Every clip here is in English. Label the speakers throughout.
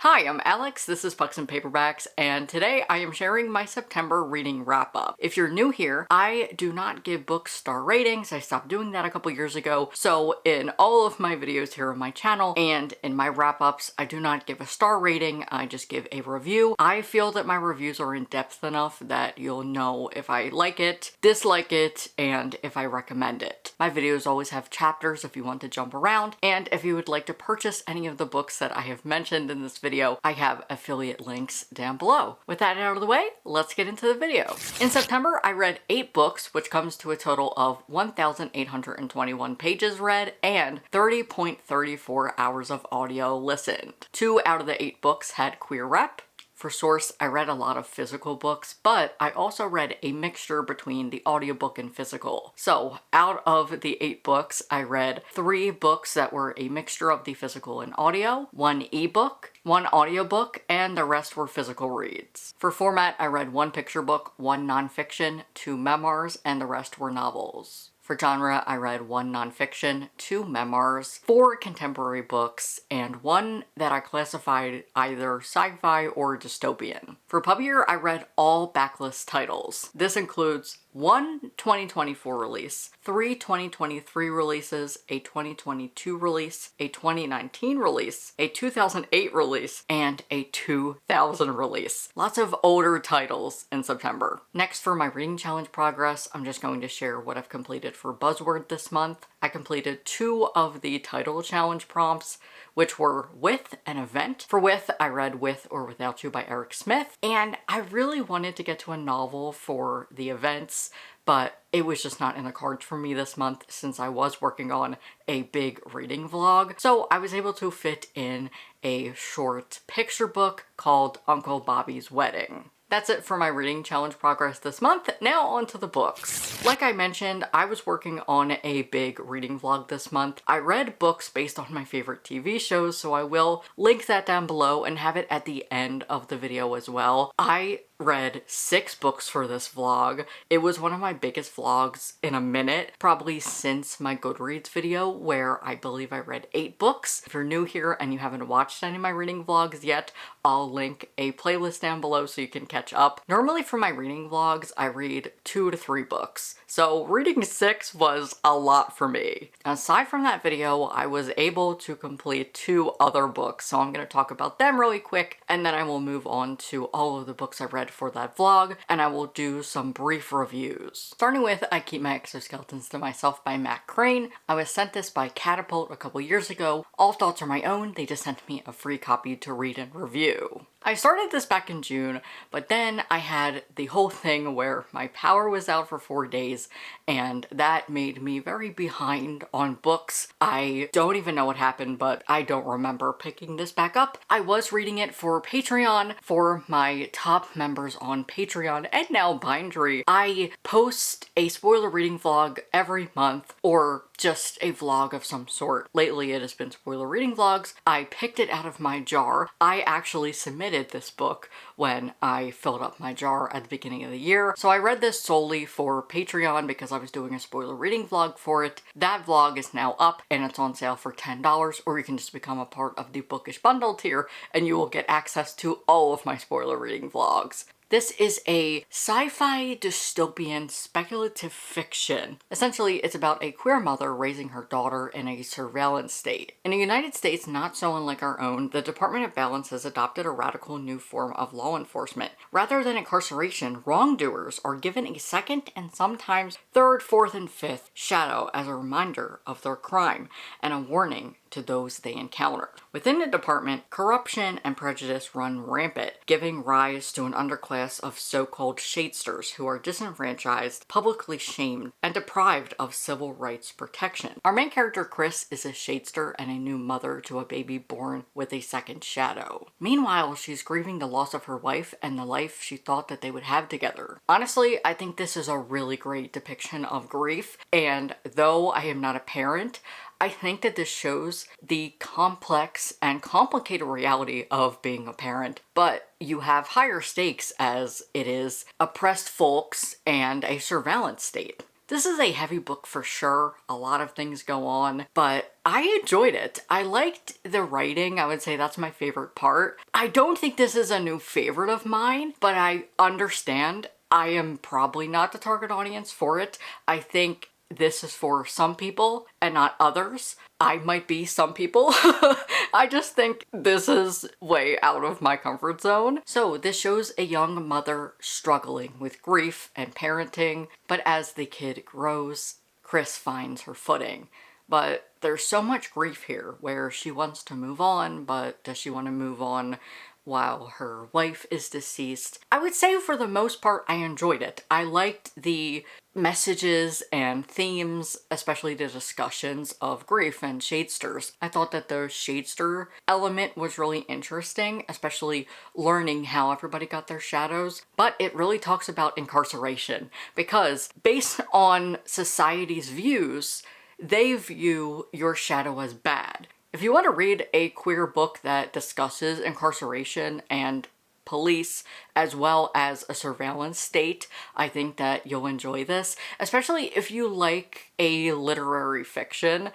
Speaker 1: Hi, I'm Alex, this is Pucksandpaperbacks, and today I am sharing my September reading wrap-up. If you're new here, I do not give books star ratings. I stopped doing that a couple years ago, so in all of my videos here on my channel and in my wrap-ups, I do not give a star rating, I just give a review. I feel that my reviews are in depth enough that you'll know if I like it, dislike it, and if I recommend it. My videos always have chapters if you want to jump around, and if you would like to purchase any of the books that I have mentioned in this video, I have affiliate links down below. With that out of the way, let's get into the video. In September, I read 8 books, which comes to a total of 1,821 pages read and 30.34 hours of audio listened. 2 out of the 8 books had queer rep. For source, I read a lot of physical books, but I also read a mixture between the audiobook and physical. So out of the 8 books, I read 3 books that were a mixture of the physical and audio, 1 ebook, 1 audiobook, and the rest were physical reads. For format, I read 1 picture book, 1 nonfiction, 2 memoirs, and the rest were novels. For genre, I read 1 nonfiction, 2 memoirs, 4 contemporary books, and 1 that I classified either sci-fi or dystopian. For pub year, I read all backlist titles. This includes 1 2024 release, 3 2023 releases, a 2022 release, a 2019 release, a 2008 release, and a 2000 release. Lots of older titles in September. Next, for my reading challenge progress, I'm just going to share what I've completed for Buzzword this month. I completed 2 of the title challenge prompts, which were With and Event. For With, I read With or Without You by Eric Smith, and I really wanted to get to a novel for the events, but it was just not in the cards for me this month since I was working on a big reading vlog. So I was able to fit in a short picture book called Uncle Bobby's Wedding. That's it for my reading challenge progress this month. Now on to the books. Like I mentioned, I was working on a big reading vlog this month. I read books based on my favorite TV shows, so I will link that down below and have it at the end of the video as well. I read 6 books for this vlog. It was one of my biggest vlogs in a minute, probably since my Goodreads video where I believe I read 8 books. If you're new here and you haven't watched any of my reading vlogs yet, I'll link a playlist down below so you can catch up. Normally for my reading vlogs, I read 2 to 3 books. So reading 6 was a lot for me. Aside from that video, I was able to complete 2 other books, so I'm going to talk about them really quick, and then I will move on to all of the books I read for that vlog, and I will do some brief reviews. Starting with I Keep My Exoskeletons to Myself by Matt Crane. I was sent this by Catapult a couple years ago. All thoughts are my own. They just sent me a free copy to read and review. I started this back in June, but then I had the whole thing where my power was out for 4 days, and that made me very behind on books. I don't even know what happened, but I don't remember picking this back up. I was reading it for Patreon for my top members on Patreon and now Bindery. I post a spoiler reading vlog every month, or just a vlog of some sort. Lately it has been spoiler reading vlogs. I picked it out of my jar. I actually submitted this book when I filled up my jar at the beginning of the year. So I read this solely for Patreon because I was doing a spoiler reading vlog for it. That vlog is now up and it's on sale for $10, or you can just become a part of the Bookish bundle tier and you will get access to all of my spoiler reading vlogs. This is a sci-fi dystopian speculative fiction. Essentially, it's about a queer mother raising her daughter in a surveillance state. In the United States, not so unlike our own, the Department of Balance has adopted a radical new form of law enforcement. Rather than incarceration, wrongdoers are given a second and sometimes third, fourth, and fifth shadow as a reminder of their crime and a warning to those they encounter. Within the department, corruption and prejudice run rampant, giving rise to an underclass of so-called shadesters who are disenfranchised, publicly shamed, and deprived of civil rights protection. Our main character, Chris, is a shadester and a new mother to a baby born with a second shadow. Meanwhile, she's grieving the loss of her wife and the life she thought that they would have together. Honestly, I think this is a really great depiction of grief, and though I am not a parent, I think that this shows the complex and complicated reality of being a parent, but you have higher stakes as it is oppressed folks and a surveillance state. This is a heavy book for sure. A lot of things go on, but I enjoyed it. I liked the writing. I would say that's my favorite part. I don't think this is a new favorite of mine, but I understand I am probably not the target audience for it. I think this is for some people and not others. I might be some people. I just think this is way out of my comfort zone. So this shows a young mother struggling with grief and parenting, but as the kid grows, Chris finds her footing. But there's so much grief here where she wants to move on, but does she want to move on while her wife is deceased? I would say for the most part, I enjoyed it. I liked the messages and themes, especially the discussions of grief and shadesters. I thought that the shadester element was really interesting, especially learning how everybody got their shadows. But it really talks about incarceration because based on society's views, they view your shadow as bad. If you want to read a queer book that discusses incarceration and police as well as a surveillance state, I think that you'll enjoy this, especially if you like a literary fiction.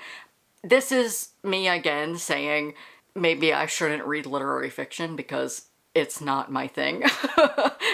Speaker 1: This is me again saying maybe I shouldn't read literary fiction because it's not my thing,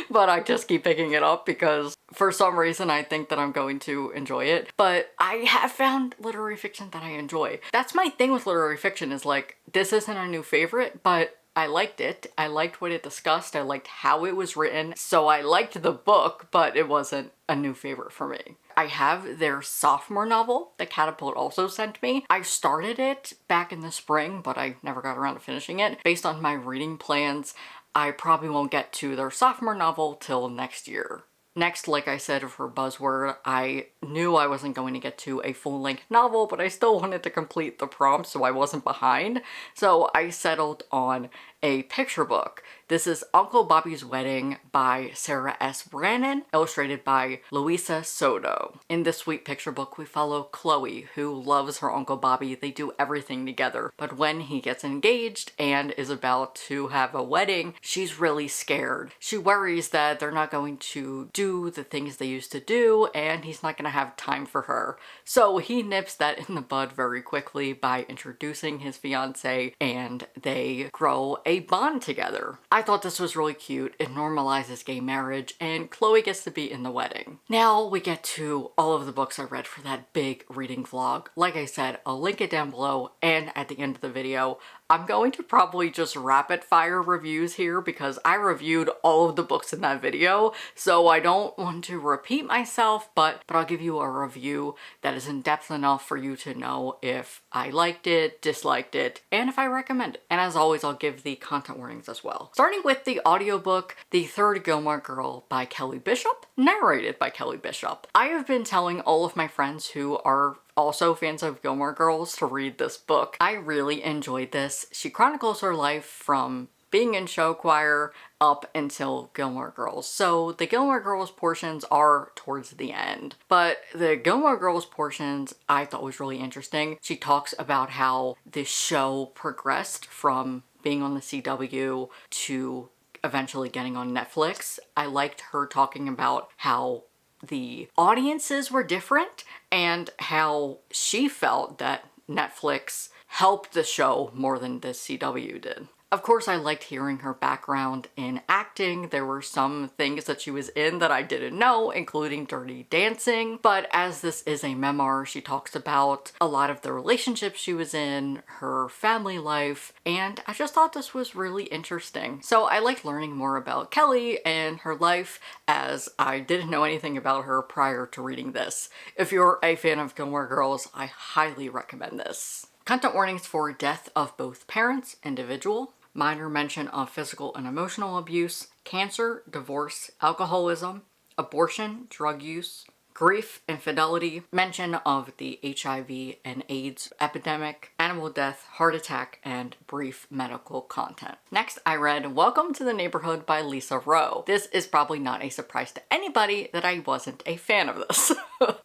Speaker 1: but I just keep picking it up because for some reason I think that I'm going to enjoy it. But I have found literary fiction that I enjoy. That's my thing with literary fiction, is like, this isn't a new favorite, but I liked it. I liked what it discussed. I liked how it was written. So I liked the book, but it wasn't a new favorite for me. I have their sophomore novel that Catapult also sent me. I started it back in the spring, but I never got around to finishing it. Based on my reading plans, I probably won't get to their sophomore novel till next year. Next, like I said, for Buzzword, I knew I wasn't going to get to a full-length novel, but I still wanted to complete the prompt so I wasn't behind. So I settled on a picture book. This is Uncle Bobby's Wedding by Sarah S. Brannon, illustrated by Luisa Soto. In this sweet picture book, we follow Chloe, who loves her Uncle Bobby. They do everything together. But when he gets engaged and is about to have a wedding, she's really scared. She worries that they're not going to do the things they used to do, and he's not going to have time for her. So he nips that in the bud very quickly by introducing his fiancée, and they grow a bond together. I thought this was really cute. It normalizes gay marriage, and Chloe gets to be in the wedding. Now we get to all of the books I read for that big reading vlog. Like I said, I'll link it down below and at the end of the video. I'm going to probably just rapid fire reviews here because I reviewed all of the books in that video, so I don't want to repeat myself, but I'll give you a review that is in depth enough for you to know if I liked it, disliked it, and if I recommend it. And as always, I'll give the content warnings as well. Starting with the audiobook, The Third Gilmore Girl by Kelly Bishop, narrated by Kelly Bishop. I have been telling all of my friends who are also fans of Gilmore Girls to read this book. I really enjoyed this. She chronicles her life from being in show choir up until Gilmore Girls. So the Gilmore Girls portions are towards the end, but the Gilmore Girls portions I thought was really interesting. She talks about how the show progressed from being on the CW to eventually getting on Netflix. I liked her talking about how the audiences were different and how she felt that Netflix helped the show more than the CW did. Of course, I liked hearing her background in acting. There were some things that she was in that I didn't know, including Dirty Dancing. But as this is a memoir, she talks about a lot of the relationships she was in, her family life, and I just thought this was really interesting. So I liked learning more about Kelly and her life, as I didn't know anything about her prior to reading this. If you're a fan of Gilmore Girls, I highly recommend this. Content warnings for death of both parents, individual, minor mention of physical and emotional abuse, cancer, divorce, alcoholism, abortion, drug use, grief, infidelity, mention of the HIV and AIDS epidemic, animal death, heart attack, and brief medical content. Next, I read Welcome to the Neighborhood by Lisa Rowe. This is probably not a surprise to anybody that I wasn't a fan of this.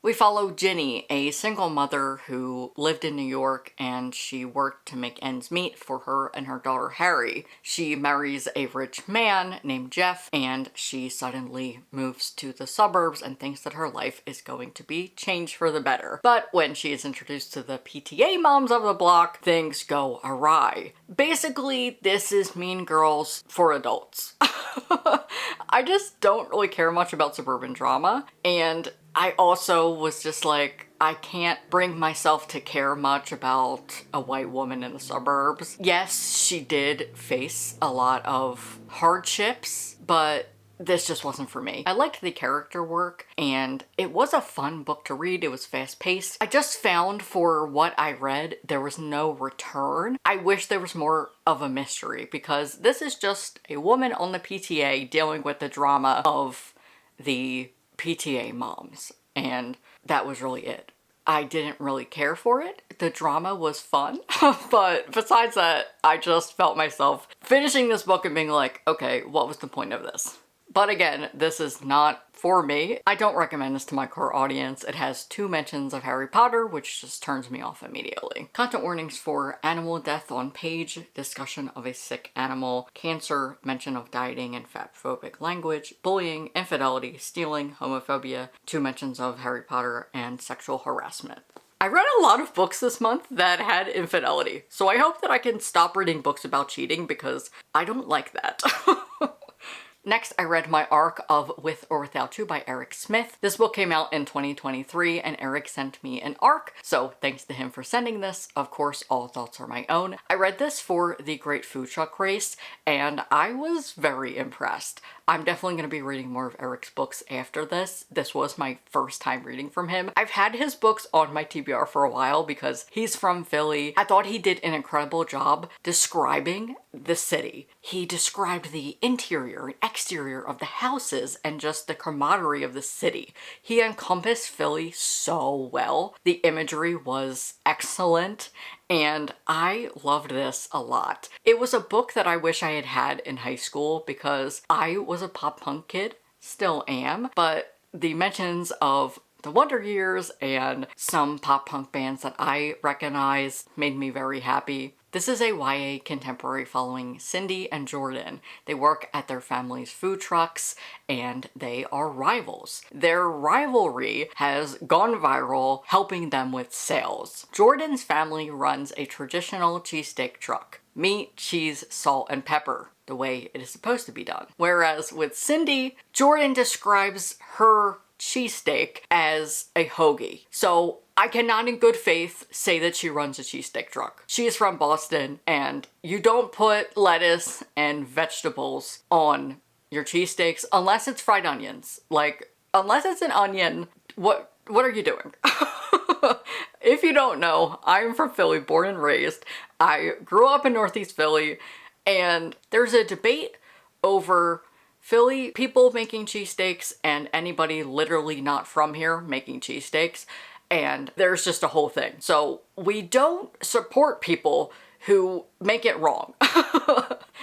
Speaker 1: We follow Ginny, a single mother who lived in New York and she worked to make ends meet for her and her daughter Harry. She marries a rich man named Jeff and she suddenly moves to the suburbs and thinks that her life is going to be changed for the better. But when she is introduced to the PTA moms of the block, things go awry. Basically, this is Mean Girls for adults. I just don't really care much about suburban drama, and I also was just like, I can't bring myself to care much about a white woman in the suburbs. Yes, she did face a lot of hardships, but this just wasn't for me. I liked the character work, and it was a fun book to read. It was fast-paced. I just found for what I read, there was no return. I wish there was more of a mystery, because this is just a woman on the PTA dealing with the drama of the PTA moms, and that was really it. I didn't really care for it. The drama was fun, but besides that, I just felt myself finishing this book and being like, okay, what was the point of this? But again, this is not for me. I don't recommend this to my core audience. It has 2 mentions of Harry Potter, which just turns me off immediately. Content warnings for animal death on page, discussion of a sick animal, cancer, mention of dieting and fat-phobic language, bullying, infidelity, stealing, homophobia, 2 mentions of Harry Potter, and sexual harassment. I read a lot of books this month that had infidelity, so I hope that I can stop reading books about cheating because I don't like that. Next, I read my arc of With or Without You by Eric Smith. This book came out in 2023 and Eric sent me an arc, so thanks to him for sending this. Of course, all thoughts are my own. I read this for the Great Food Truck Race and I was very impressed. I'm definitely going to be reading more of Eric's books after this. This was my first time reading from him. I've had his books on my TBR for a while because he's from Philly. I thought he did an incredible job describing the city. He described the interior and exterior of the houses and just the camaraderie of the city. He encompassed Philly so well. The imagery was excellent. And I loved this a lot. It was a book that I wish I had had in high school because I was a pop punk kid, still am, but the mentions of the Wonder Years and some pop punk bands that I recognize made me very happy. This is a YA contemporary following Cindy and Jordan. They work at their family's food trucks and they are rivals. Their rivalry has gone viral, helping them with sales. Jordan's family runs a traditional cheesesteak truck. Meat, cheese, salt, and pepper, the way it is supposed to be done. Whereas with Cindy, Jordan describes her cheesesteak as a hoagie. So I cannot in good faith say that she runs a cheesesteak truck. She is from Boston and you don't put lettuce and vegetables on your cheesesteaks unless it's fried onions. Like, unless it's an onion, what are you doing? If you don't know, I'm from Philly, born and raised. I grew up in Northeast Philly and there's a debate over Philly people making cheesesteaks and anybody literally not from here making cheesesteaks. And there's just a whole thing. So we don't support people who make it wrong.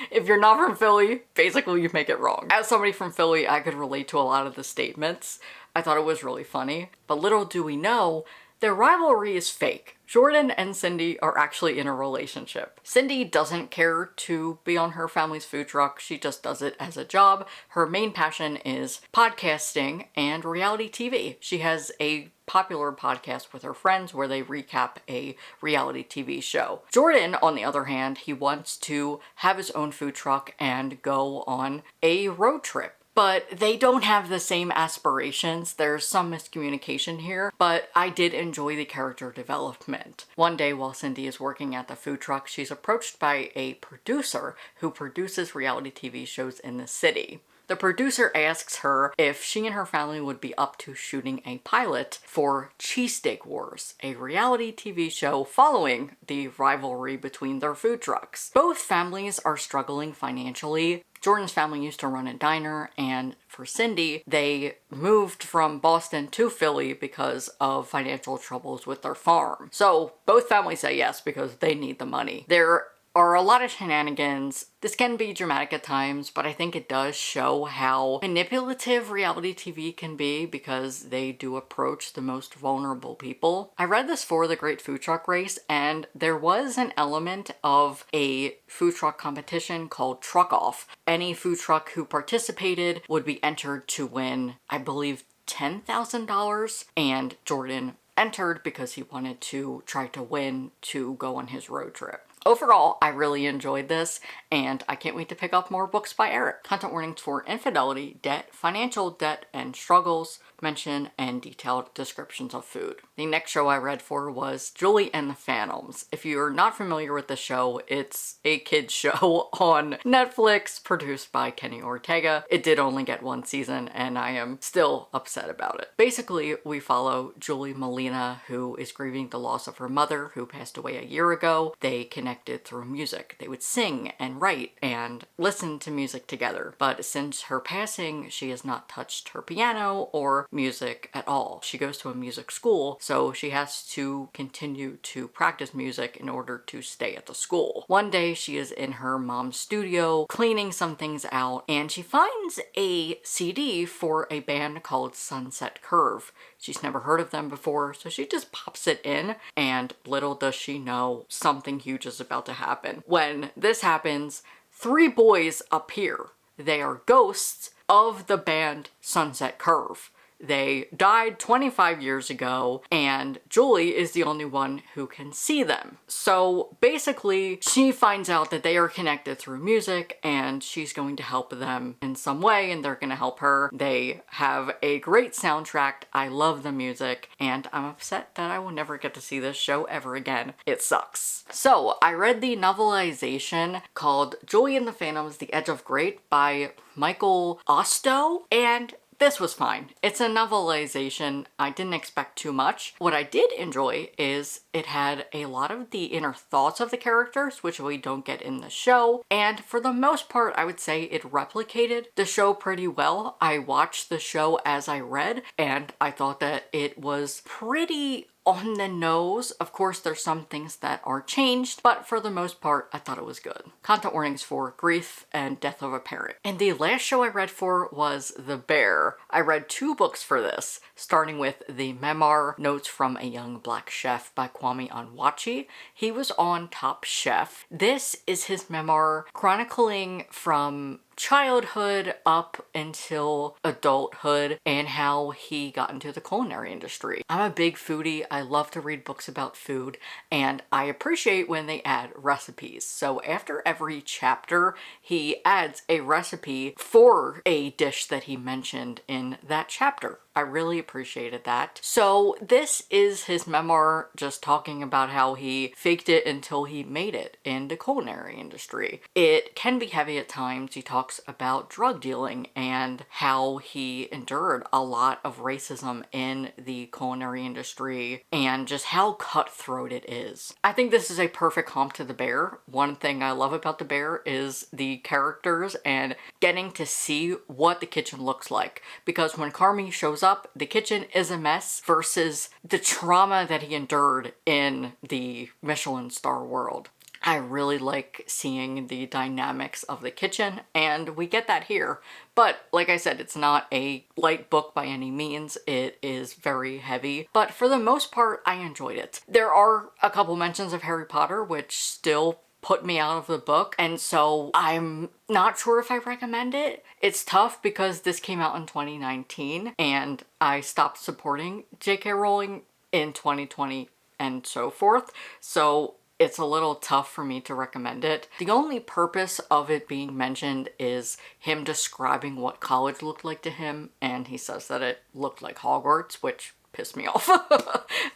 Speaker 1: If you're not from Philly, basically you make it wrong. As somebody from Philly, I could relate to a lot of the statements. I thought it was really funny. But little do we know, their rivalry is fake. Jordan and Cindy are actually in a relationship. Cindy doesn't care to be on her family's food truck. She just does it as a job. Her main passion is podcasting and reality TV. She has a popular podcast with her friends where they recap a reality TV show. Jordan, on the other hand, he wants to have his own food truck and go on a road trip. But they don't have the same aspirations. There's some miscommunication here, but I did enjoy the character development. One day while Cindy is working at the food truck, she's approached by a producer who produces reality TV shows in the city. The producer asks her if she and her family would be up to shooting a pilot for Cheesesteak Wars, a reality TV show following the rivalry between their food trucks. Both families are struggling financially. Jordan's family used to run a diner, and for Cindy, they moved from Boston to Philly because of financial troubles with their farm. So both families say yes because they need the money. There are a lot of shenanigans. This can be dramatic at times, but I think it does show how manipulative reality TV can be because they do approach the most vulnerable people. I read this for the Great Food Truck Race, and there was an element of a food truck competition called Truck Off. Any food truck who participated would be entered to win, I believe, $10,000, and Jordan entered because he wanted to try to win to go on his road trip. Overall, I really enjoyed this, and I can't wait to pick up more books by Eric. Content warnings for infidelity, debt, financial debt and struggles, mention and detailed descriptions of food. The next show I read for was Julie and the Phantoms. If you're not familiar with the show, it's a kid's show on Netflix produced by Kenny Ortega. It did only get one season, and I am still upset about it. Basically, we follow Julie Molina, who is grieving the loss of her mother, who passed away a year ago. They connected through music. They would sing and write and listen to music together. But since her passing, she has not touched her piano or music at all. She goes to a music school, so she has to continue to practice music in order to stay at the school. One day she is in her mom's studio cleaning some things out, and she finds a CD for a band called Sunset Curve. She's never heard of them before, so she just pops it in, and little does she know, something huge is about to happen. When this happens, 3 boys appear. They are ghosts of the band Sunset Curve. They died 25 years ago, and Julie is the only one who can see them. So basically, she finds out that they are connected through music, and she's going to help them in some way, and they're going to help her. They have a great soundtrack. I love the music, and I'm upset that I will never get to see this show ever again. It sucks. So I read the novelization called Julie and the Phantoms, The Edge of Great by Michael Ostow, and this was fine. It's a novelization. I didn't expect too much. What I did enjoy is it had a lot of the inner thoughts of the characters, which we don't get in the show. And for the most part, I would say it replicated the show pretty well. I watched the show as I read, and I thought that it was pretty on the nose. Of course, there's some things that are changed, but for the most part, I thought it was good. Content warnings for grief and death of a parent. And the last show I read for was The Bear. I read 2 books for this, starting with the memoir Notes from a Young Black Chef by Kwame Onwuachi. He was on Top Chef. This is his memoir chronicling from childhood up until adulthood and how he got into the culinary industry. I'm a big foodie. I love to read books about food, and I appreciate when they add recipes. So after every chapter, he adds a recipe for a dish that he mentioned in that chapter. I really appreciated that. So this is his memoir, just talking about how he faked it until he made it in the culinary industry. It can be heavy at times. He talks about drug dealing and how he endured a lot of racism in the culinary industry and just how cutthroat it is. I think this is a perfect comp to The Bear. One thing I love about The Bear is the characters and getting to see what the kitchen looks like. Because when Carmi shows up, the kitchen is a mess versus the trauma that he endured in the Michelin star world. I really like seeing the dynamics of the kitchen, and we get that here. But like I said, it's not a light book by any means. It is very heavy, but for the most part, I enjoyed it. There are a couple mentions of Harry Potter, which still put me out of the book, and so I'm not sure if I recommend it. It's tough because this came out in 2019 and I stopped supporting J.K. Rowling in 2020 and so forth, so it's a little tough for me to recommend it. The only purpose of it being mentioned is him describing what college looked like to him, and he says that it looked like Hogwarts, which pissed me off.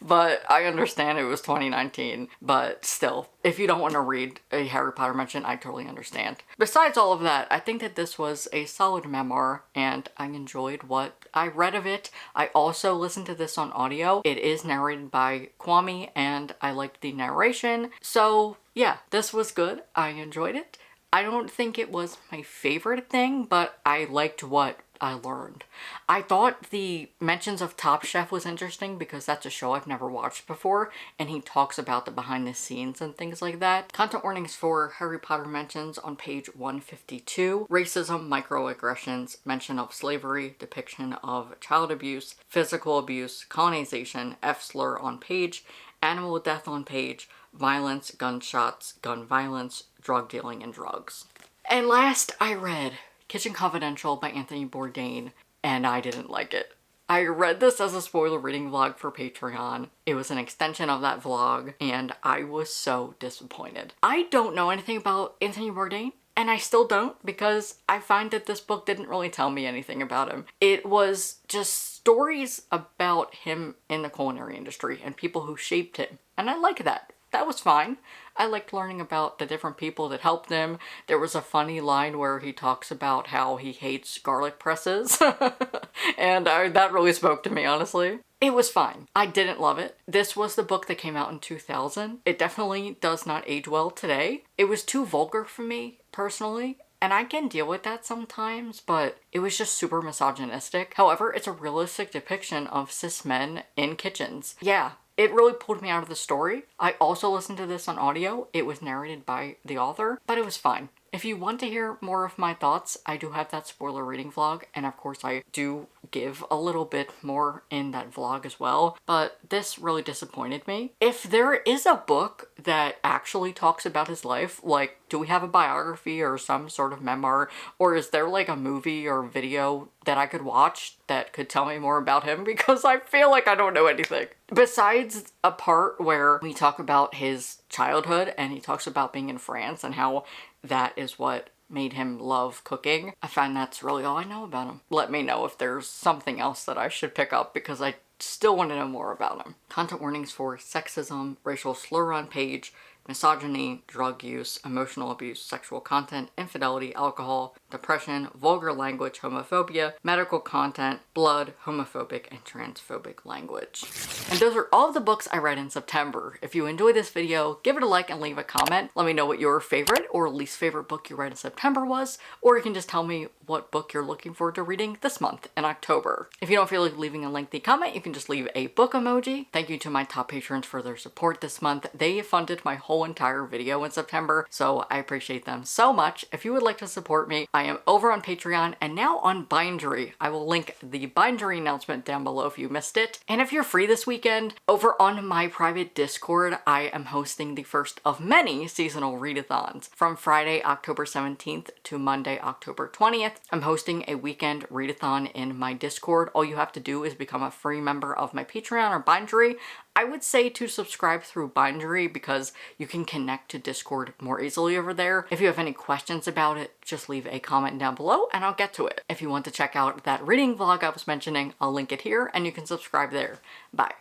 Speaker 1: But I understand it was 2019, but still, if you don't want to read a Harry Potter mention, I totally understand. Besides all of that, I think that this was a solid memoir, and I enjoyed what I read of it. I also listened to this on audio. It is narrated by Kwame, and I liked the narration. So yeah, this was good. I enjoyed it. I don't think it was my favorite thing, but I liked what I learned. I thought the mentions of Top Chef was interesting because that's a show I've never watched before, and he talks about the behind the scenes and things like that. Content warnings for Harry Potter mentions on page 152. Racism, microaggressions, mention of slavery, depiction of child abuse, physical abuse, colonization, F-slur on page, animal death on page, violence, gunshots, gun violence, drug dealing, and drugs. And last, I read Kitchen Confidential by Anthony Bourdain, and I didn't like it. I read this as a spoiler reading vlog for Patreon. It was an extension of that vlog, and I was so disappointed. I don't know anything about Anthony Bourdain, and I still don't, because I find that this book didn't really tell me anything about him. It was just stories about him in the culinary industry and people who shaped him, and I like that. That was fine. I liked learning about the different people that helped him. There was a funny line where he talks about how he hates garlic presses. And that really spoke to me, honestly. It was fine. I didn't love it. This was the book that came out in 2000. It definitely does not age well today. It was too vulgar for me, personally. And I can deal with that sometimes, but it was just super misogynistic. However, it's a realistic depiction of cis men in kitchens. Yeah. It really pulled me out of the story. I also listened to this on audio. It was narrated by the author, but it was fine. If you want to hear more of my thoughts, I do have that spoiler reading vlog, and of course I do give a little bit more in that vlog as well, but this really disappointed me. If there is a book that actually talks about his life, like, do we have a biography or some sort of memoir, or is there like a movie or video that I could watch that could tell me more about him? Because I feel like I don't know anything. Besides a part where we talk about his childhood and he talks about being in France and how that is what made him love cooking, I find that's really all I know about him. Let me know if there's something else that I should pick up, because I still want to know more about him. Content warnings for sexism, racial slur on page, misogyny, drug use, emotional abuse, sexual content, infidelity, alcohol, depression, vulgar language, homophobia, medical content, blood, homophobic, and transphobic language. And those are all of the books I read in September. If you enjoyed this video, give it a like and leave a comment. Let me know what your favorite or least favorite book you read in September was, or you can just tell me what book you're looking forward to reading this month in October. If you don't feel like leaving a lengthy comment, you can just leave a book emoji. Thank you to my top patrons for their support this month. They funded my whole entire video in September, so I appreciate them so much. If you would like to support me, I am over on Patreon and now on Bindery. I will link the Bindery announcement down below if you missed it. And if you're free this weekend, over on my private Discord, I am hosting the first of many seasonal readathons. From Friday, October 17th to Monday, October 20th, I'm hosting a weekend readathon in my Discord. All you have to do is become a free member of my Patreon or Bindery. I would say to subscribe through Bindery because you can connect to Discord more easily over there. If you have any questions about it, just leave a comment down below and I'll get to it. If you want to check out that reading vlog I was mentioning, I'll link it here and you can subscribe there. Bye.